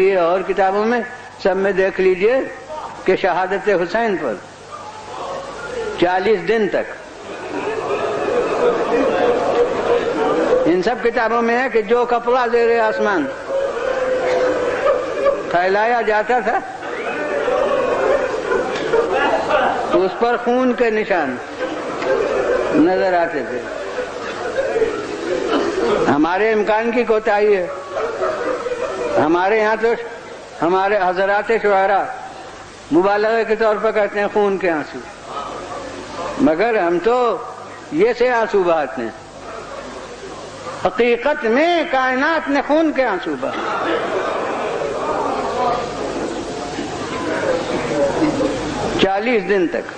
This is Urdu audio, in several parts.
اور کتابوں میں سب میں دیکھ لیجئے کہ شہادت حسین پر 40 دن تک ان سب کتابوں میں ہے کہ جو کپڑا زیر آسمان پھیلایا جاتا تھا اس پر خون کے نشان نظر آتے تھے. ہمارے امکان کی کوتاہی ہے. ہمارے یہاں تو ہمارے حضرات شعراء مبالغہ کے طور پر کہتے ہیں خون کے آنسو، مگر ہم تو یہ سے آنسو بہاتے ہیں. حقیقت میں کائنات نے خون کے آنسو بہائے. 40 دن تک.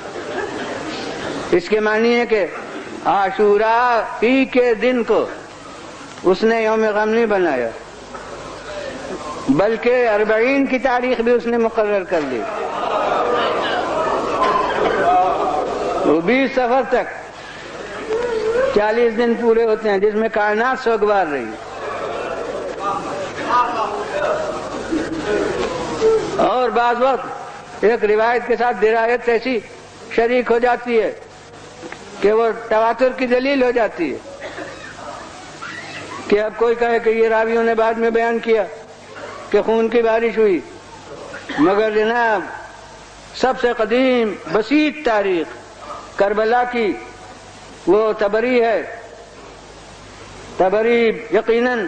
اس کے معنی ہے کہ عاشوراء ہی کے دن کو اس نے یوم غم نہیں بنایا، بلکہ 40 کی تاریخ بھی اس نے مقرر کر دی. وہ 20 سفر تک 40 دن پورے ہوتے ہیں جس میں کائنات سوگوار رہی. اور بعض وقت ایک روایت کے ساتھ درایت ایسی شریک ہو جاتی ہے کہ وہ تواتر کی دلیل ہو جاتی ہے کہ اب کوئی کہے کہ یہ راویوں نے بعد میں بیان کیا کہ خون کی بارش ہوئی، مگر جناب سب سے قدیم بسیط تاریخ کربلا کی وہ تبری ہے. تبری یقیناً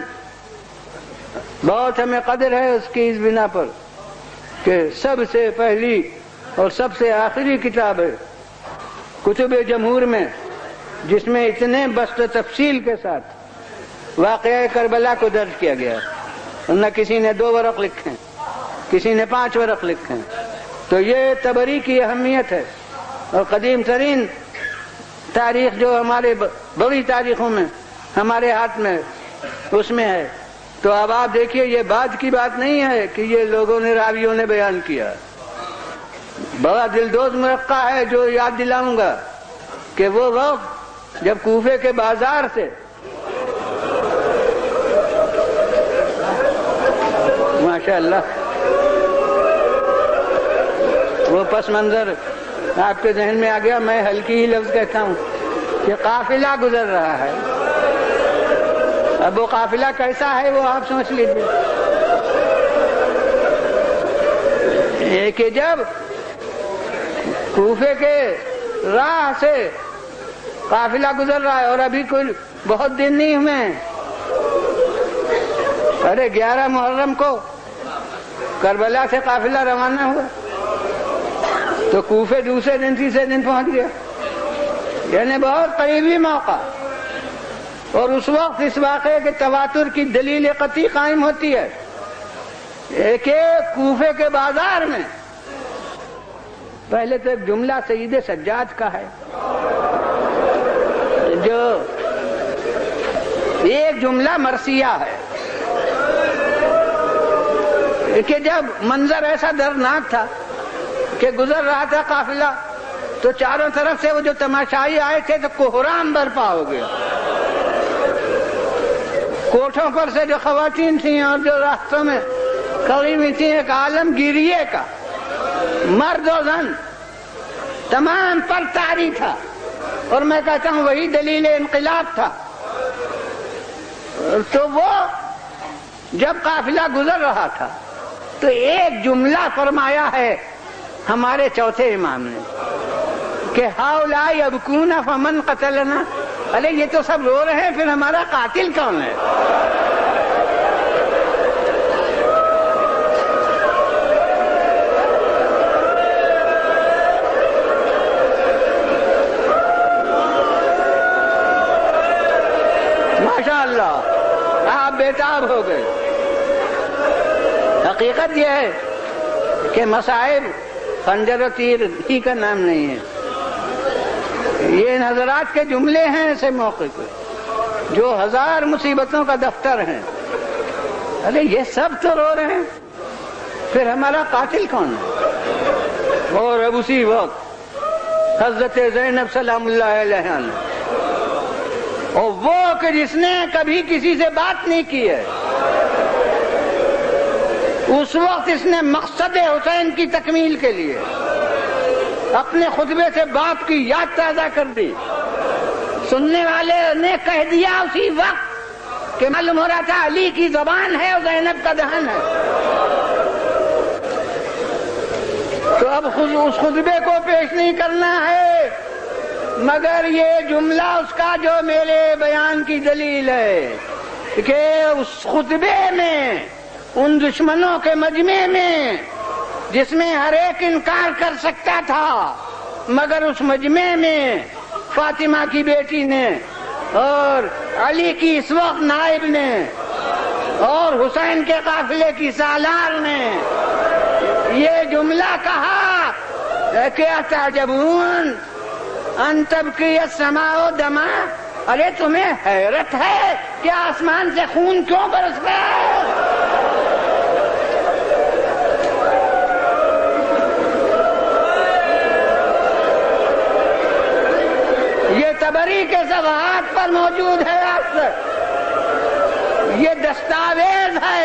بہت ہمیں قدر ہے اس کی اس بنا پر کہ سب سے پہلی اور سب سے آخری کتاب ہے کتب جمہور میں جس میں اتنے بسط تفصیل کے ساتھ واقعہ کربلا کو درج کیا گیا. نہ کسی نے 2 ورق لکھے، کسی نے 5 ورق لکھے. تو یہ تبری کی اہمیت ہے اور قدیم ترین تاریخ جو ہمارے بڑی تاریخوں میں ہمارے ہاتھ میں اس میں ہے. تو اب آپ دیکھیے یہ بعد کی بات نہیں ہے کہ یہ لوگوں نے راویوں نے بیان کیا. بڑا دلدوز مرقع ہے جو یاد دلاؤں گا کہ وہ وقت جب کوفے کے بازار سے ماشاءاللہ وہ پس منظر آپ کے ذہن میں آ گیا. میں ہلکی ہی لفظ کہتا ہوں کہ قافلہ گزر رہا ہے. اب وہ قافلہ کیسا ہے وہ آپ سمجھ لیجیے کہ جب کوفے کے راہ سے قافلہ گزر رہا ہے اور ابھی کوئی بہت دن نہیں ہوئے ہیں. ارے 11 محرم کو کربلا سے قافلہ روانہ ہوا تو کوفے دوسرے دن تیسرے دن پہنچ گیا، یعنی بہت قریبی موقع. اور اس وقت اس واقعے کے تواتر کی دلیل قطعی قائم ہوتی ہے کہ کوفے کے بازار میں پہلے تو ایک جملہ سید سجاد کا ہے جو ایک جملہ مرثیہ ہے کہ جب منظر ایسا دردناک تھا کہ گزر رہا تھا قافلہ تو چاروں طرف سے وہ جو تماشائی آئے تھے تو کوہرام برپا ہو گیا. کوٹھوں پر سے جو خواتین تھیں اور جو راستوں میں کھڑی ہوئی تھیں ایک عالم گیریے کا، مرد و زن تمام پر طاری تھا. اور میں کہتا ہوں وہی دلیل انقلاب تھا. تو وہ جب قافلہ گزر رہا تھا تو ایک جملہ فرمایا ہے ہمارے چوتھے امام نے کہ ہؤلاء یبکون فمن قتلنا. ارے یہ تو سب رو رہے ہیں، پھر ہمارا قاتل کون ہے؟ ماشاءاللہ آپ بیتاب ہو گئے. حقیقت یہ ہے کہ مصائب خنجر و تیر ہی کا نام نہیں ہے، یہ نظرات کے جملے ہیں ایسے موقع پہ جو 1000 مصیبتوں کا دفتر ہیں. ارے یہ سب تو رو رہے ہیں، پھر ہمارا قاتل کون ہے؟ اور اب اسی وقت حضرت زینب سلام اللہ علیہا نے، اور وہ کہ جس نے کبھی کسی سے بات نہیں کی ہے، اس وقت اس نے مقصد حسین کی تکمیل کے لیے اپنے خطبے سے باپ کی یاد تازہ کر دی. سننے والے نے کہہ دیا اسی وقت کہ معلوم ہو رہا تھا علی کی زبان ہے اور زینب کا دہن ہے. تو اب اس خطبے کو پیش نہیں کرنا ہے مگر یہ جملہ اس کا جو میرے بیان کی دلیل ہے کہ اس خطبے میں ان دشمنوں کے مجمع میں جس میں ہر ایک انکار کر سکتا تھا مگر اس مجمع میں فاطمہ کی بیٹی نے اور علی کی اس وقت نائب نے اور حسین کے قافلے کی سالار نے یہ جملہ کہا کہ تعجبون ان تبکی السماء دما. ارے تمہیں حیرت ہے کہ آسمان سے خون کیوں برس رہا ہے؟ یہ تبری کے صفحات پر موجود ہے آج تک. یہ دستاویز ہے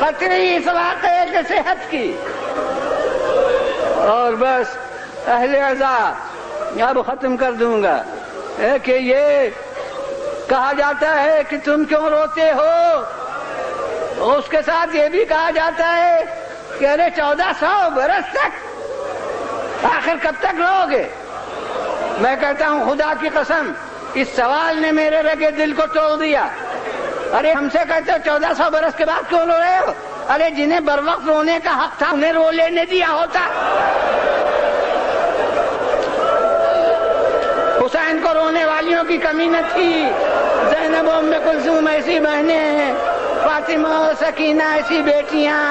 خطری اس واقعے کے صحت کی. اور بس اہل عزا اب ختم کر دوں گا کہ یہ کہا جاتا ہے کہ تم کیوں روتے ہو. اس کے ساتھ یہ بھی کہا جاتا ہے کہ ارے 1400 برس تک آخر کب تک رو گے. میں کہتا ہوں خدا کی قسم اس سوال نے میرے رگے دل کو توڑ دیا. ارے ہم سے کہتے ہو 1400 برس کے بعد کیوں رو رہے ہو؟ ارے جنہیں بر وقت رونے کا حق تھا انہیں رو لینے دیا ہوتا. حسین کو رونے والیوں کی کمی نہ تھی. زینب ام کلثوم ایسی بہنیں ہیں، فاطمہ و سکینہ ایسی بیٹیاں،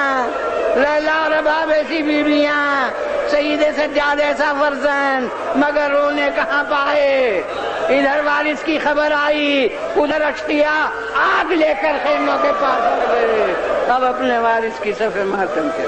لیلا اور رباب ایسی بیویاں، سید سجاد ایسا فرزند، مگر رونے کہاں پائے. ادھر وارث کی خبر آئی، ادھر اشقیاء آگ لے کر خیموں کے پاس آ گئے. اب اپنے وارث کی صف ماتم کے